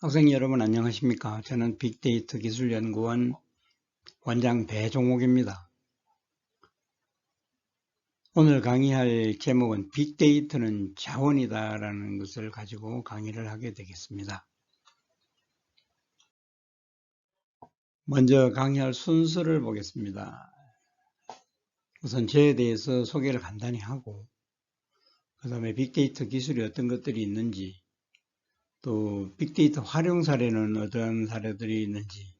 학생 여러분 안녕하십니까? 저는 빅데이터 기술연구원 원장 배종옥입니다. 오늘 강의할 제목은 빅데이터는 자원이다 라는 것을 가지고 강의를 하게 되겠습니다. 먼저 강의할 순서를 보겠습니다. 우선 저에 대해서 소개를 간단히 하고 그 다음에 빅데이터 기술이 어떤 것들이 있는지, 또 빅데이터 활용 사례는 어떤 사례들이 있는지,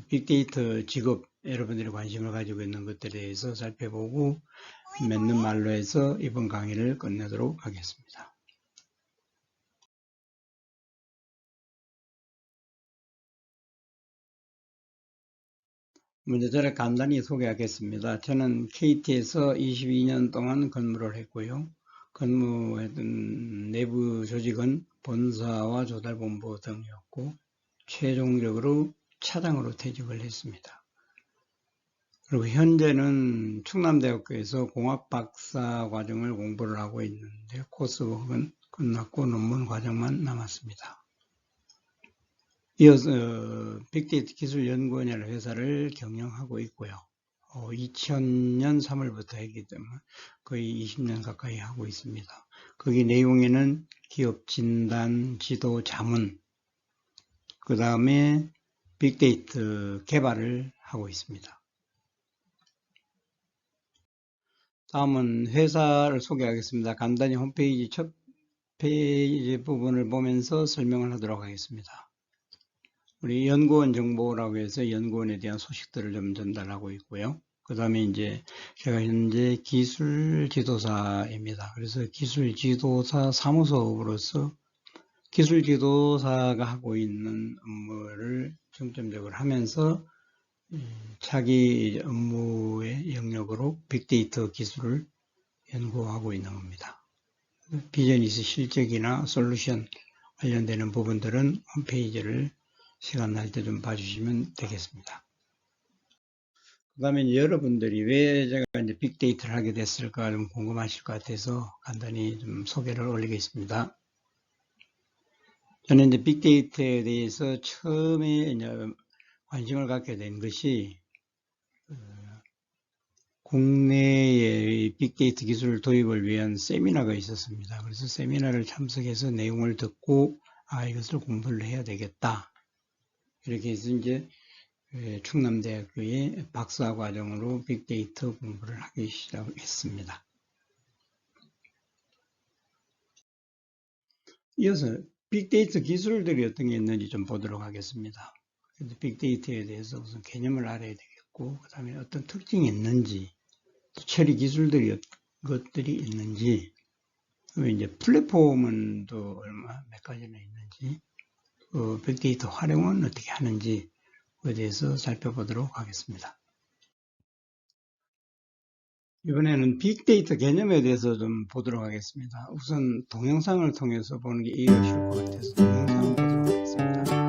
빅데이터 직업, 여러분들이 관심을 가지고 있는 것들에 대해서 살펴보고 맺는 말로 해서 이번 강의를 끝내도록 하겠습니다. 먼저 저를 간단히 소개하겠습니다. 저는 KT에서 22년 동안 근무를 했고요. 근무했던 내부 조직은 본사와 조달본부 등이었고 최종적으로 차장으로 퇴직을 했습니다. 그리고 현재는 충남대학교에서 공학박사 과정을 공부를 하고 있는데 코스웍은 끝났고 논문 과정만 남았습니다. 이어서 빅데이터 기술연구원이라는 회사를 경영하고 있고요. 2000년 3월부터 했기 때문에 거의 20년 가까이 하고 있습니다. 거기 내용에는 기업 진단, 지도, 자문, 그 다음에 빅데이터 개발을 하고 있습니다. 다음은 회사를 소개하겠습니다. 간단히 홈페이지 첫 페이지 부분을 보면서 설명을 하도록 하겠습니다. 우리 연구원 정보라고 해서 연구원에 대한 소식들을 좀 전달하고 있고요. 그 다음에 이제 제가 현재 기술 지도사입니다. 그래서 기술 지도사 사무소로서 기술 지도사가 하고 있는 업무를 중점적으로 하면서 자기 업무의 영역으로 빅데이터 기술을 연구하고 있는 겁니다. 비즈니스 실적이나 솔루션 관련되는 부분들은 홈페이지를 시간 날 때 좀 봐주시면 되겠습니다. 그 다음에 여러분들이 왜 제가 이제 빅데이터를 하게 됐을까 좀 궁금하실 것 같아서 간단히 좀 소개를 올리겠습니다. 저는 이제 빅데이터에 대해서 처음에 이제 관심을 갖게 된 것이 국내의 빅데이터 기술 도입을 위한 세미나가 있었습니다. 그래서 세미나를 참석해서 내용을 듣고 이것을 공부를 해야 되겠다. 이렇게 해서 이제 충남대학교의 박사 과정으로 빅데이터 공부를 하기 시작했습니다. 이어서 빅데이터 기술들이 어떤 게 있는지 좀 보도록 하겠습니다. 빅데이터에 대해서 우선 개념을 알아야 되겠고, 그 다음에 어떤 특징이 있는지, 또 처리 기술들이 것들이 있는지, 그다음에 이제 플랫폼은 또 몇 가지나 있는지, 빅데이터 활용은 어떻게 하는지에 대해서 살펴보도록 하겠습니다. 이번에는 빅데이터 개념에 대해서 좀 보도록 하겠습니다. 우선 동영상을 통해서 보는 게 이해가 쉬울 것 같아서 동영상을 보도록 하겠습니다.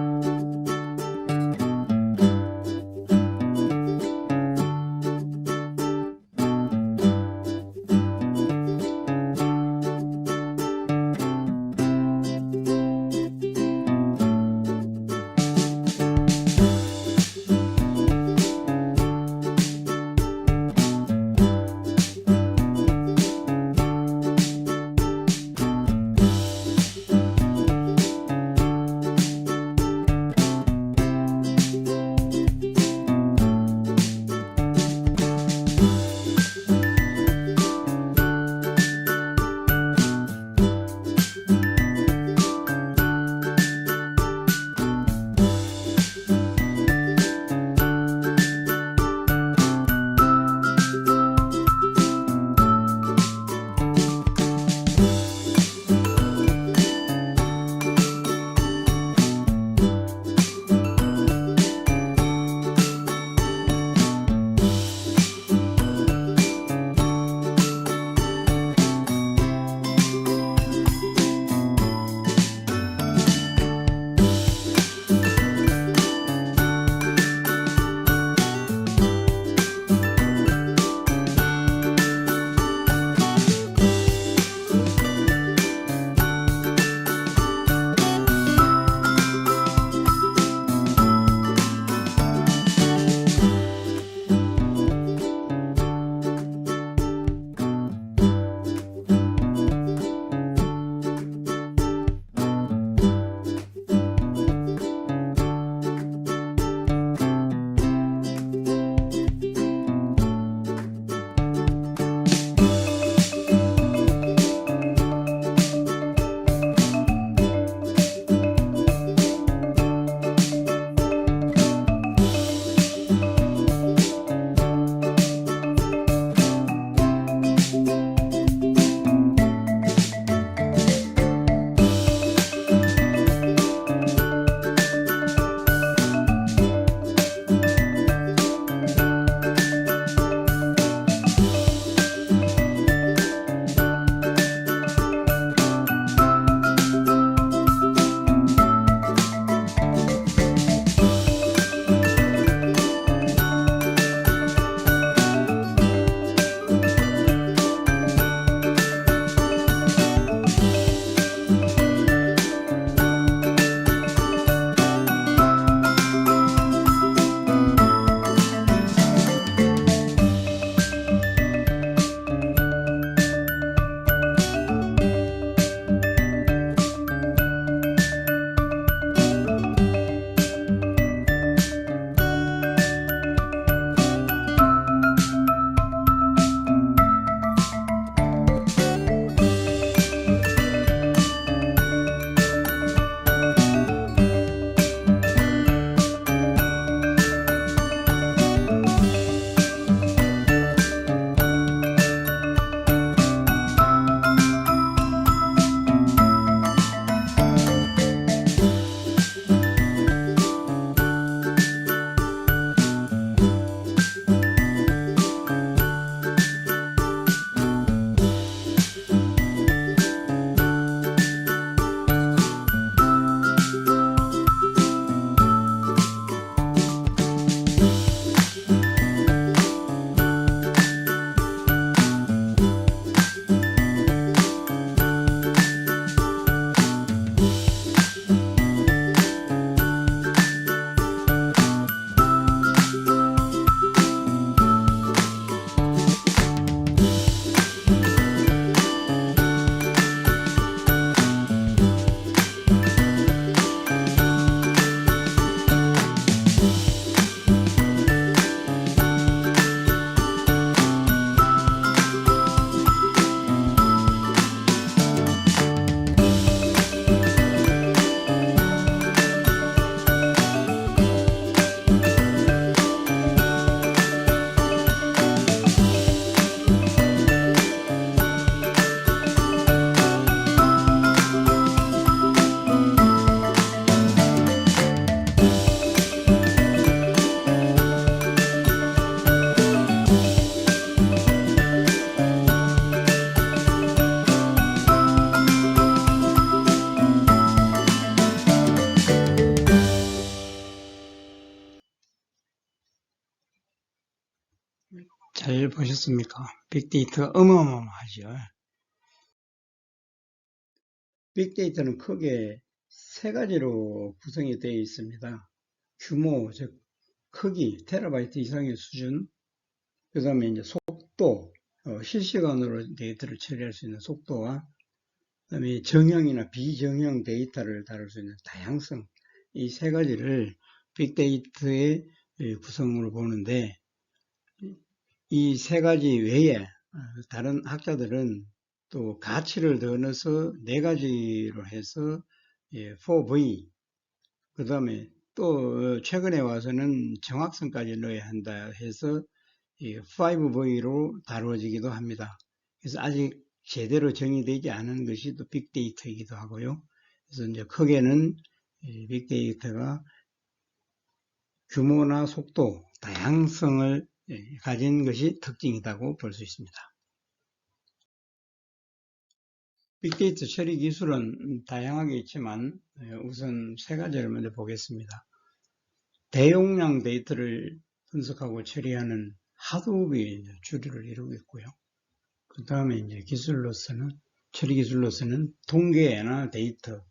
잘 보셨습니까? 빅데이터가 어마어마하죠. 빅데이터는 크게 세 가지로 구성이 되어 있습니다. 규모, 즉 크기, 테라바이트 이상의 수준, 그 다음에 이제 속도, 실시간으로 데이터를 처리할 수 있는 속도와 그 다음에 정형이나 비정형 데이터를 다룰 수 있는 다양성, 이 세 가지를 빅데이터의 구성으로 보는데, 이 세 가지 외에 다른 학자들은 또 가치를 더 넣어서 네 가지로 해서 4V, 그 다음에 또 최근에 와서는 정확성까지 넣어야 한다 해서 5V로 다루어지기도 합니다. 그래서 아직 제대로 정의되지 않은 것이 또 빅데이터이기도 하고요. 그래서 이제 크게는 빅데이터가 규모나 속도, 다양성을 가진 것이 특징이라고 볼 수 있습니다. 빅데이터 처리 기술은 다양하게 있지만 우선 세 가지를 먼저 보겠습니다. 대용량 데이터를 분석하고 처리하는 하드업이 주류를 이루고 있고요. 그 다음에 이제 처리 기술로서는 통계나 데이터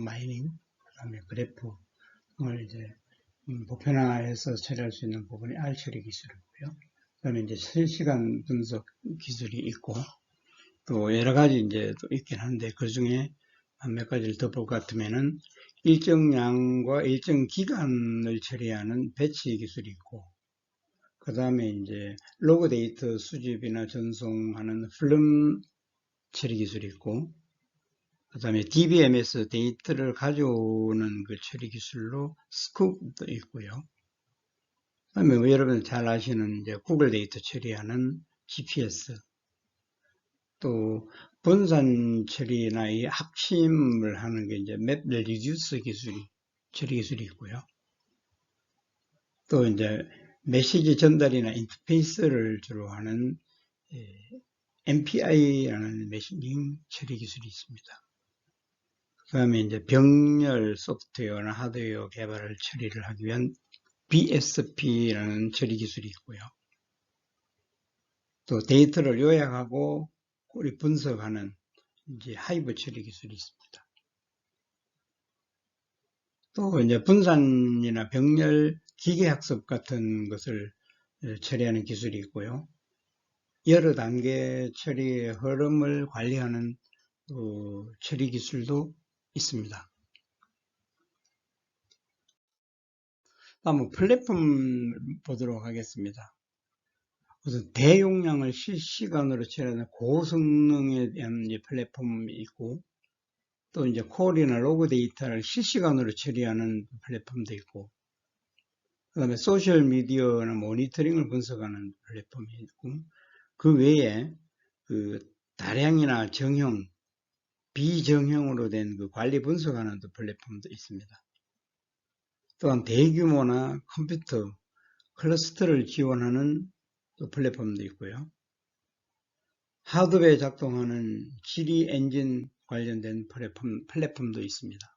마이닝, 그 다음에 그래프를 이제 보편화해서 처리할 수 있는 부분이 R 처리 기술이고요. 그 다음에 이제 실시간 분석 기술이 있고, 또 여러 가지 이제 또 있긴 한데, 그 중에 몇 가지를 더 볼 것 같으면은, 일정 양과 일정 기간을 처리하는 배치 기술이 있고, 그 다음에 이제 로그 데이터 수집이나 전송하는 플럼 처리 기술이 있고, 그 다음에 DBMS 데이터를 가져오는 그 처리 기술로 스쿱도 있고요. 그 다음에 뭐 여러분 잘 아시는 이제 구글 데이터 처리하는 GPS, 또 분산 처리나 이 합침을 하는 게 이제 맵 리듀스 처리 기술이 있고요. 또 이제 메시지 전달이나 인터페이스를 주로 하는 MPI라는 메시징 처리 기술이 있습니다. 그 다음에 이제 병렬 소프트웨어나 하드웨어 개발을 처리를 하기 위한 BSP라는 처리 기술이 있고요. 또 데이터를 요약하고 우리 분석하는 이제 하이브 처리 기술이 있습니다. 또 이제 분산이나 병렬 기계학습 같은 것을 처리하는 기술이 있고요. 여러 단계 처리의 흐름을 관리하는 처리 기술도 있습니다. 다음은 플랫폼 보도록 하겠습니다. 우선 대용량을 실시간으로 처리하는 고성능에 대한 플랫폼이 있고, 또 이제 콜이나 로그 데이터를 실시간으로 처리하는 플랫폼도 있고, 그 다음에 소셜 미디어나 모니터링을 분석하는 플랫폼이 있고, 그 외에 그 다량이나 정형, 비정형으로 된 그 관리 분석하는 플랫폼도 있습니다. 또한 대규모나 컴퓨터, 클러스터를 지원하는 또 플랫폼도 있고요. 하드웨어 작동하는 지리 엔진 관련된 플랫폼도 있습니다.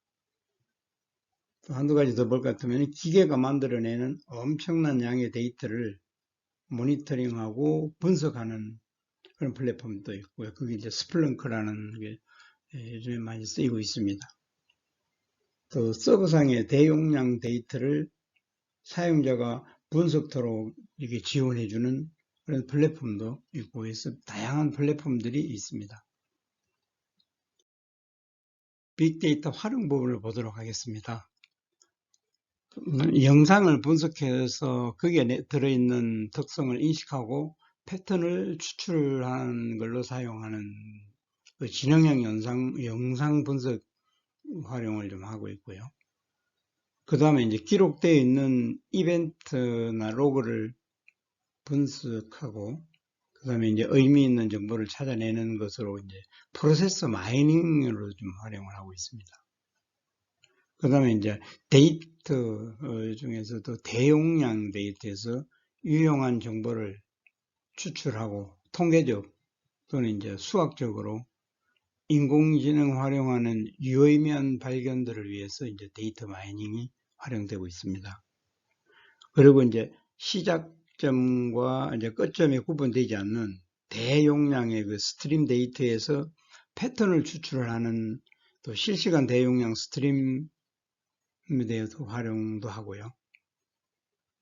또 한두 가지 더 볼 것 같으면 기계가 만들어내는 엄청난 양의 데이터를 모니터링하고 분석하는 그런 플랫폼도 있고요. 그게 이제 스플렁크라는 게 요즘에 많이 쓰이고 있습니다. 또 서버상의 대용량 데이터를 사용자가 분석토록 이렇게 지원해주는 그런 플랫폼도 있고 해서 다양한 플랫폼들이 있습니다. 빅데이터 활용 부분을 보도록 하겠습니다. 영상을 분석해서 거기에 들어있는 특성을 인식하고 패턴을 추출한 걸로 사용하는 그 지능형 영상 분석 활용을 좀 하고 있고요. 그 다음에 이제 기록되어 있는 이벤트나 로그를 분석하고, 그 다음에 이제 의미 있는 정보를 찾아내는 것으로 이제 프로세서 마이닝으로 좀 활용을 하고 있습니다. 그 다음에 이제 데이터 중에서도 대용량 데이터에서 유용한 정보를 추출하고 통계적 또는 이제 수학적으로 인공지능 활용하는 유의미한 발견들을 위해서 이제 데이터 마이닝이 활용되고 있습니다. 그리고 이제 시작 시작점과 이제 끝점이 구분되지 않는 대용량의 그 스트림 데이터에서 패턴을 추출을 하는 또 실시간 대용량 스트림에 대해서 활용도 하고요.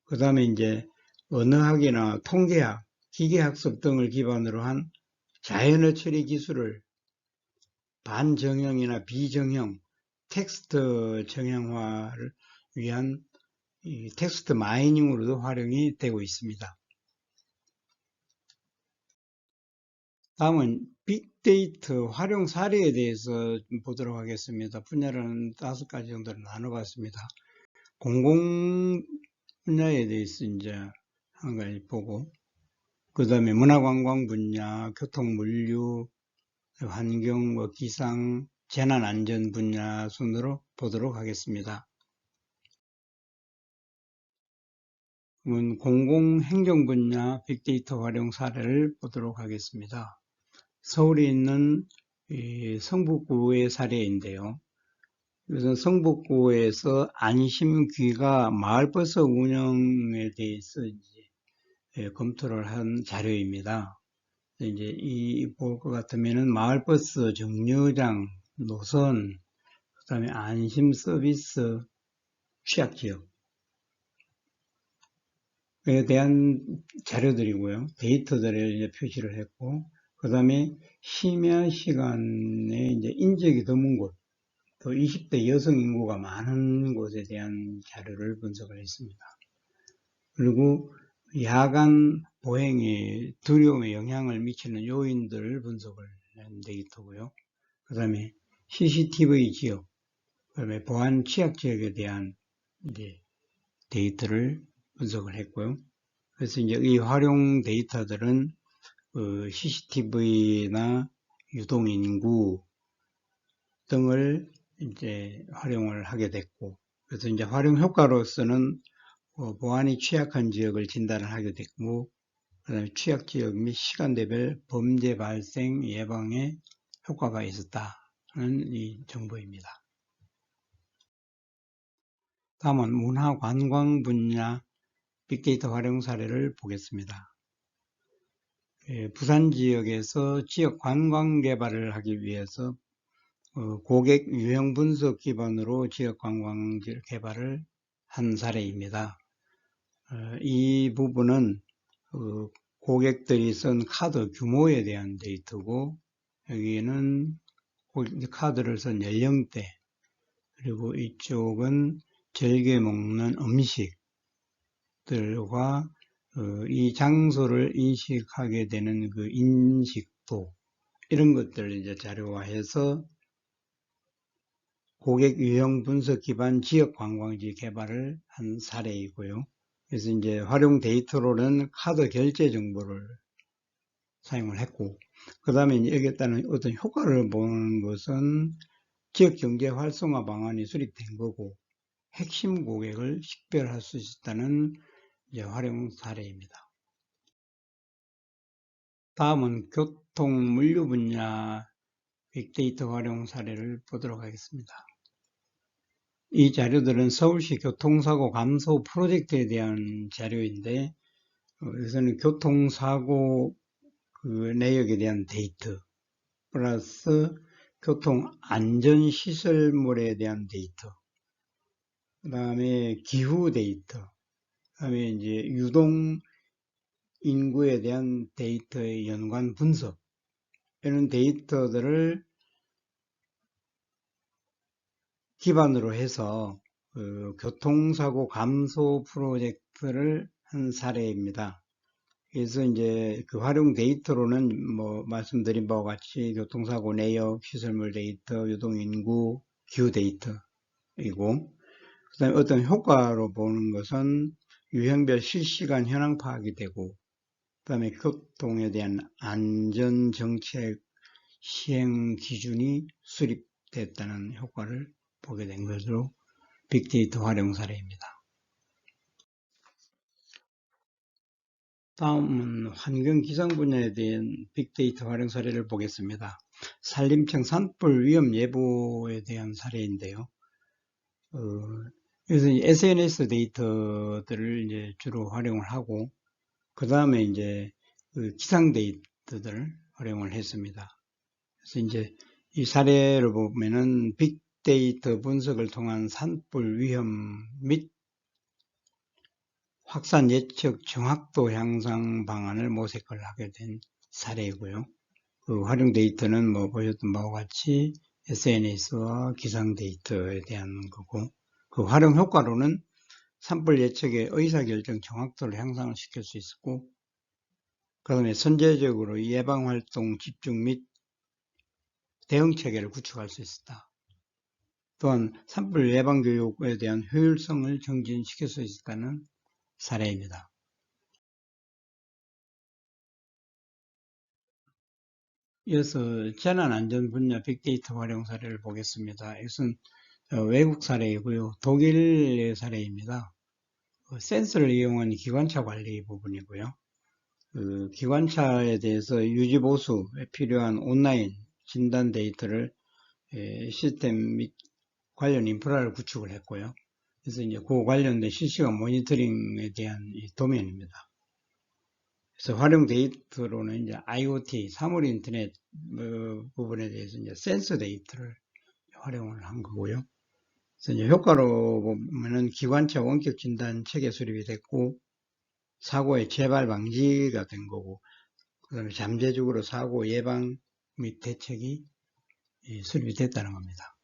그 다음에 이제 언어학이나 통계학, 기계학습 등을 기반으로 한 자연어 처리 기술을 반정형이나 비정형, 텍스트 정형화를 위한 이 텍스트 마이닝으로도 활용이 되고 있습니다. 다음은 빅데이터 활용 사례에 대해서 보도록 하겠습니다. 분야는 5가지 정도로 나눠봤습니다. 공공 분야에 대해서 이제 한 가지 보고, 그 다음에 문화관광 분야, 교통, 물류, 환경, 기상, 재난안전 분야 순으로 보도록 하겠습니다. 공공행정 분야 빅데이터 활용 사례를 보도록 하겠습니다. 서울에 있는 성북구의 사례인데요. 그래서 성북구에서 안심귀가 마을버스 운영에 대해서 이제 검토를 한 자료입니다. 이제 볼 것 같으면은 마을버스 정류장, 노선, 그다음에 안심 서비스, 취약지역에 대한 자료들이고요. 데이터들을 이제 표시를 했고, 그다음에 심야 시간에 이제 인적이 드문 곳, 또 20대 여성 인구가 많은 곳에 대한 자료를 분석을 했습니다. 그리고 야간 보행에 두려움에 영향을 미치는 요인들을 분석을 한 데이터고요. 그 다음에 CCTV 지역, 그 다음에 보안 취약 지역에 대한 이제 데이터를 분석을 했고요. 그래서 이제 이 활용 데이터들은 CCTV나 유동인구 등을 이제 활용을 하게 됐고, 그래서 이제 활용 효과로서는 보안이 취약한 지역을 진단을 하게 됐고, 그다음에 취약 지역 및 시간대별 범죄 발생 예방에 효과가 있었다는 이 정보입니다. 다음은 문화관광 분야 빅데이터 활용 사례를 보겠습니다. 부산 지역에서 지역 관광 개발을 하기 위해서 고객 유형 분석 기반으로 지역 관광 개발을 한 사례입니다. 이 부분은 고객들이 쓴 카드 규모에 대한 데이터고, 여기는 카드를 쓴 연령대, 그리고 이쪽은 즐겨 먹는 음식들과 이 장소를 인식하게 되는 그 인식도, 이런 것들을 이제 자료화해서 고객 유형 분석 기반 지역 관광지 개발을 한 사례이고요. 그래서 이제 활용 데이터로는 카드 결제 정보를 사용을 했고, 그 다음에 여기에 따른 어떤 효과를 보는 것은 지역 경제 활성화 방안이 수립된 거고, 핵심 고객을 식별할 수 있었다는 이제 활용 사례입니다. 다음은 교통 물류 분야 빅데이터 활용 사례를 보도록 하겠습니다. 이 자료들은 서울시 교통사고 감소 프로젝트에 대한 자료인데, 여기서는 교통사고 그 내역에 대한 데이터 플러스 교통안전시설물에 대한 데이터, 그 다음에 기후 데이터, 그 다음에 이제 유동 인구에 대한 데이터의 연관 분석, 이런 데이터들을 기반으로 해서 교통사고 감소 프로젝트를 한 사례입니다. 그래서 이제 그 활용 데이터로는 뭐 말씀드린 바와 같이 교통사고 내역, 시설물 데이터, 유동인구, 기후 데이터이고, 그 다음에 어떤 효과로 보는 것은 유형별 실시간 현황 파악이 되고, 그 다음에 교통에 대한 안전정책 시행 기준이 수립됐다는 효과를 보게 된 것으로 빅데이터 활용 사례입니다. 다음은 환경기상 분야에 대한 빅데이터 활용 사례를 보겠습니다. 산림청 산불 위험 예보에 대한 사례인데요. 그래서 SNS 데이터들을 이제 주로 활용을 하고, 그 다음에 이제 그 기상 데이터들을 활용을 했습니다. 그래서 이제 이 사례를 보면은 빅데이터 분석을 통한 산불 위험 및 확산 예측 정확도 향상 방안을 모색을 하게 된 사례이고요. 그 활용 데이터는 뭐 보셨던 바와 같이 SNS와 기상 데이터에 대한 거고, 그 활용 효과로는 산불 예측의 의사결정 정확도를 향상을 시킬 수 있었고, 그 다음에 선제적으로 예방활동 집중 및 대응체계를 구축할 수 있었다. 또한 산불 예방교육에 대한 효율성을 증진시킬 수 있었다는 사례입니다. 이어서 재난안전 분야 빅데이터 활용 사례를 보겠습니다. 이것은 외국 사례이고요. 독일의 사례입니다. 센서를 이용한 기관차 관리 부분이고요. 그 기관차에 대해서 유지보수에 필요한 온라인 진단 데이터를 시스템 및 관련 인프라를 구축을 했고요. 그래서 이제 그 관련된 실시간 모니터링에 대한 이 도면입니다. 그래서 활용 데이터로는 이제 IoT, 사물 인터넷 부분에 대해서 이제 센서 데이터를 활용을 한 거고요. 그래서 이제 효과로 보면은 기관차 원격 진단 체계 수립이 됐고, 사고의 재발 방지가 된 거고, 그 다음에 잠재적으로 사고 예방 및 대책이 수립이 됐다는 겁니다.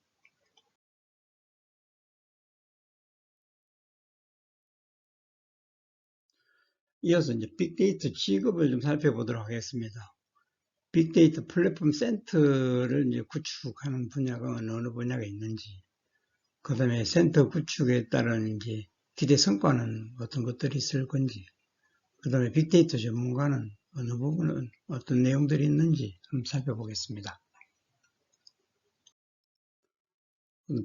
이어서 이제 빅데이터 취급을 좀 살펴보도록 하겠습니다. 빅데이터 플랫폼 센터를 이제 구축하는 분야가 어느 분야가 있는지, 그 다음에 센터 구축에 따른 이제 기대 성과는 어떤 것들이 있을 건지, 그 다음에 빅데이터 전문가는 어느 부분은 어떤 내용들이 있는지 좀 살펴보겠습니다.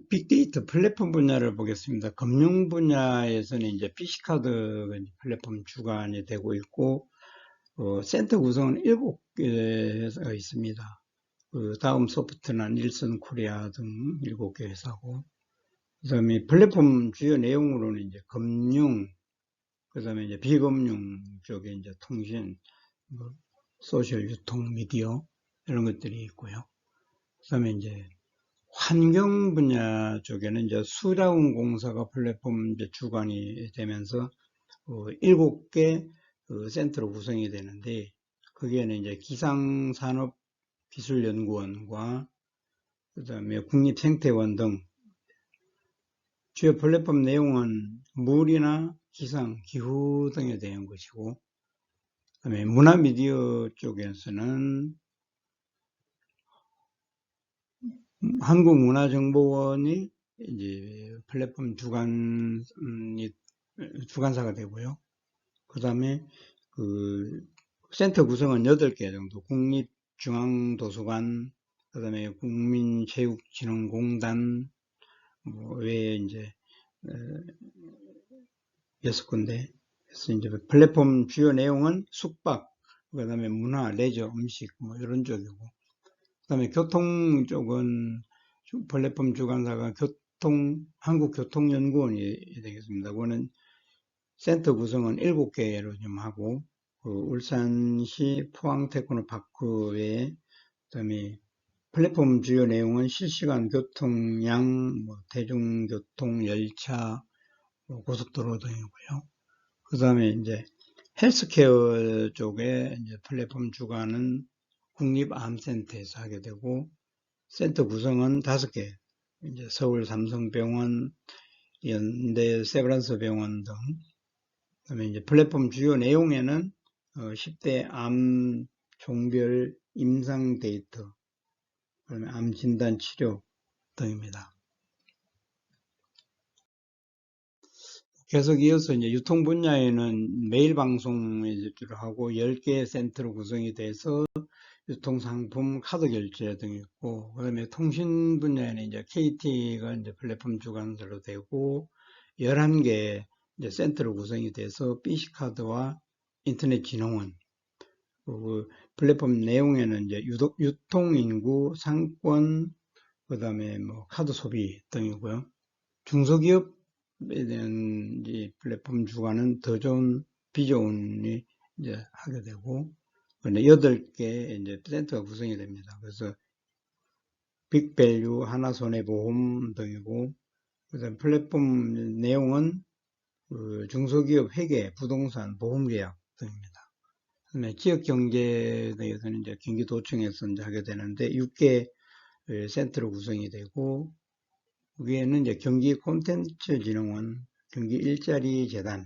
빅데이터 플랫폼 분야를 보겠습니다. 금융 분야에서는 이제 PC카드가 플랫폼 주관이 되고 있고, 센터 구성은 7개가 있습니다. 그 다음 소프트나 닐슨 코리아 등 7개 회사고, 그 다음에 플랫폼 주요 내용으로는 이제 금융, 그 다음에 이제 비금융 쪽에 이제 통신, 뭐 소셜 유통, 미디어, 이런 것들이 있고요. 그 다음에 이제 환경 분야 쪽에는 이제 수자원공사가 플랫폼 이제 주관이 되면서 7개 센터로 구성이 되는데, 거기에는 이제 기상산업기술연구원과 그 다음에 국립생태원 등 주요 플랫폼 내용은 물이나 기상, 기후 등에 대한 것이고, 그다음에 문화미디어 쪽에서는 한국문화정보원이 이제 플랫폼 주관사가 되고요. 그 다음에 그 센터 구성은 8개 정도, 국립중앙도서관, 그 다음에 국민체육진흥공단, 외에 이제 6군데. 그래서 이제 플랫폼 주요 내용은 숙박, 그 다음에 문화, 레저, 음식, 뭐 이런 쪽이고, 그 다음에 교통 쪽은 플랫폼 주관사가 한국교통연구원이 되겠습니다. 그거는 센터 구성은 7개로 좀 하고, 울산시 포항테크노파크 외에, 그 다음에 플랫폼 주요 내용은 실시간 교통량, 뭐 대중교통, 열차, 고속도로 등이고요. 그 다음에 이제 헬스케어 쪽에 이제 플랫폼 주관은 국립암센터에서 하게 되고, 센터 구성은 5개, 이제 서울 삼성병원, 연대 세브란스 병원 등, 그다음에 이제 플랫폼 주요 내용에는 10대 암 종별 임상 데이터, 그다음에 암 진단 치료 등입니다. 계속 이어서 이제 유통 분야에는 메일 방송을 주로 하고 10개 센터로 구성이 돼서 유통상품, 카드 결제 등이 있고, 그 다음에 통신 분야에는 이제 KT가 이제 플랫폼 주관자로 되고, 11개 이제 센터로 구성이 돼서 BC카드와 인터넷진흥원, 그 플랫폼 내용에는 이제 유통인구, 상권, 그 다음에 뭐 카드 소비 등이고요. 중소기업에 대한 이 플랫폼 주관은 더 좋은, 비좋은이 이제 하게 되고, 8개 이제 센터가 구성이 됩니다. 그래서 빅밸류, 하나손해보험 등이고, 그다음 플랫폼 내용은 그 중소기업 회계, 부동산, 보험계약 등입니다. 그다음에 지역경제에 대해서는 이제 경기도청에서 이제 하게 되는데 6개 센터로 구성이 되고, 위에는 이제 경기 콘텐츠진흥원, 경기 일자리 재단,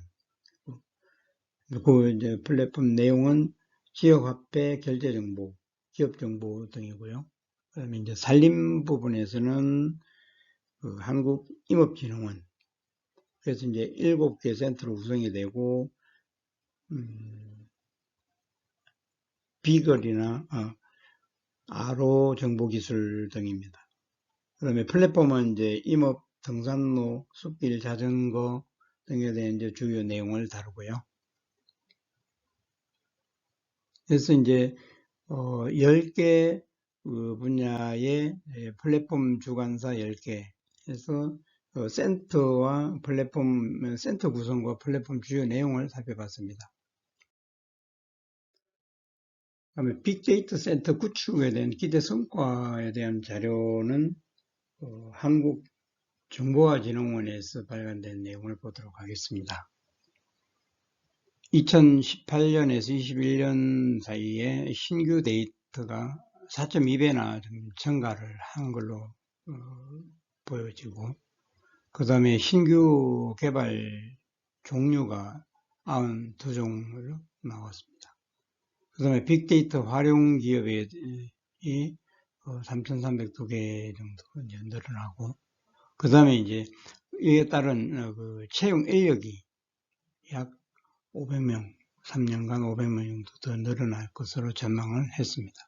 그 이제 플랫폼 내용은 지역화폐 결제정보, 기업정보 등이고요. 그다음에 이제 산림 부분에서는 그 한국임업진흥원, 그래서 이제 7개 센터로 구성이 되고, 비거리나 RO 정보기술 등입니다. 그 다음에 플랫폼은 이제 임업, 등산로, 숲길, 자전거 등에 대한 이제 주요 내용을 다루고요. 그래서 이제 10개 그 분야의 플랫폼 주관사 10개 해서 센터와 플랫폼, 센터 구성과 플랫폼 주요 내용을 살펴봤습니다. 그다음에 빅데이터 센터 구축에 대한 기대 성과에 대한 자료는 한국정보화진흥원에서 발간된 내용을 보도록 하겠습니다. 2018년에서 21년 사이에 신규 데이터가 4.2배나 좀 증가를 한 걸로 보여지고, 그 다음에 신규 개발 종류가 92종으로 나왔습니다. 그 다음에 빅데이터 활용 기업이 3,302개 정도 이제 늘어나고, 그 다음에 이제 이에 따른 그 채용 인력이 약 500명, 3년간 500명 정도 더 늘어날 것으로 전망을 했습니다.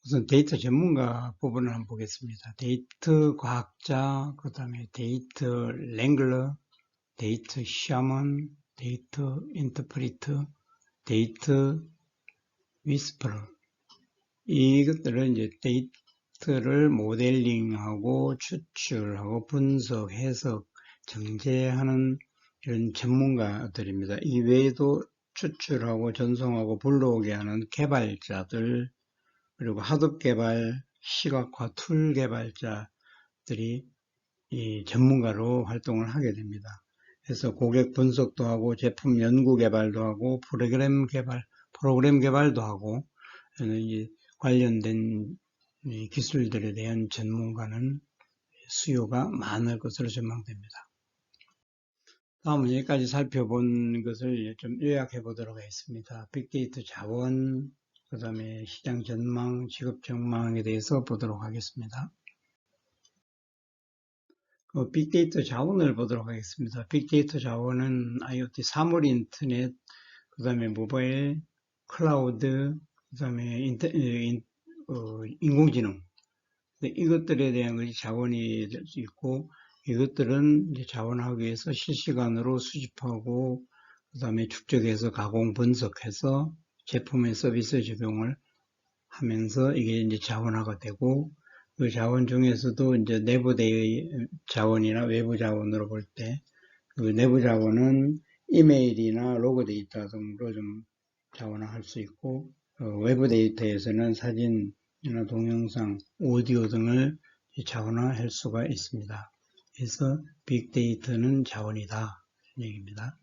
우선 데이터 전문가 부분을 한번 보겠습니다. 데이터 과학자, 그 다음에 데이터 랭글러, 데이터 샤먼, 데이터 인터프리터, 데이터 위스퍼러. 이것들은 이제 데이터를 모델링하고 추출하고 분석, 해석, 정제하는 이런 전문가들입니다. 이 외에도 추출하고 전송하고 불러오게 하는 개발자들, 그리고 하드 개발, 시각화 툴 개발자들이 이 전문가로 활동을 하게 됩니다. 그래서 고객 분석도 하고 제품 연구 개발도 하고 프로그램 개발도 하고 이 관련된 기술들에 대한 전문가는 수요가 많을 것으로 전망됩니다. 다음은 여기까지 살펴본 것을 좀 요약해 보도록 하겠습니다. 빅데이터 자원, 그 다음에 시장 전망, 직업 전망에 대해서 보도록 하겠습니다. 빅데이터 자원을 보도록 하겠습니다. 빅데이터 자원은 IoT, 사물 인터넷, 그 다음에 모바일, 클라우드, 그 다음에 인공지능, 이것들에 대한 것이 자원이 될 수 있고, 이것들은 이제 자원하기 위해서 실시간으로 수집하고, 그 다음에 축적해서 가공 분석해서 제품의 서비스 적용을 하면서 이게 이제 자원화가 되고, 그 자원 중에서도 이제 내부 자원이나 외부 자원으로 볼 때, 그 내부 자원은 이메일이나 로그 데이터 등으로 좀 자원화할 수 있고, 외부 데이터에서는 사진이나 동영상, 오디오 등을 자원화할 수가 있습니다. 그래서 빅데이터는 자원이다 얘기입니다.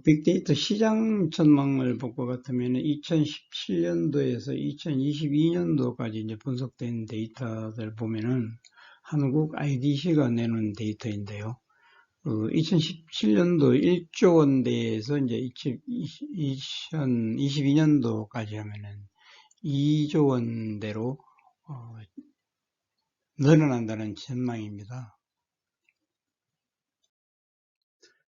빅데이터 시장 전망을 볼 것 같으면 2017년도에서 2022년도까지 이제 분석된 데이터들 보면은 한국 IDC가 내놓은 데이터인데요. 2017년도 1조 원대에서 이제 2022년도까지 하면은 2조 원대로 늘어난다는 전망입니다.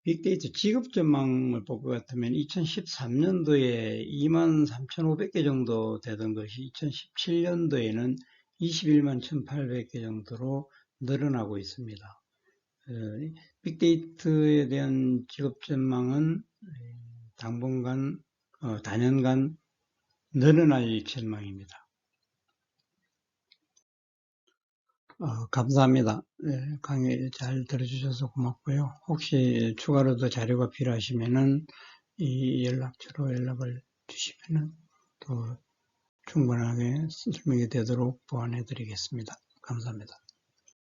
빅데이터 지급 전망을 볼 것 같으면 2013년도에 23,500개 정도 되던 것이 2017년도에는 21만 1,800개 정도로 늘어나고 있습니다. 빅데이터에 대한 지급 전망은 당분간, 단연간 늘어날 전망입니다. 감사합니다. 네, 강의 잘 들어주셔서 고맙고요. 혹시 추가로 더 자료가 필요하시면은 이 연락처로 연락을 주시면은 또 충분하게 설명이 되도록 보완해 드리겠습니다. 감사합니다.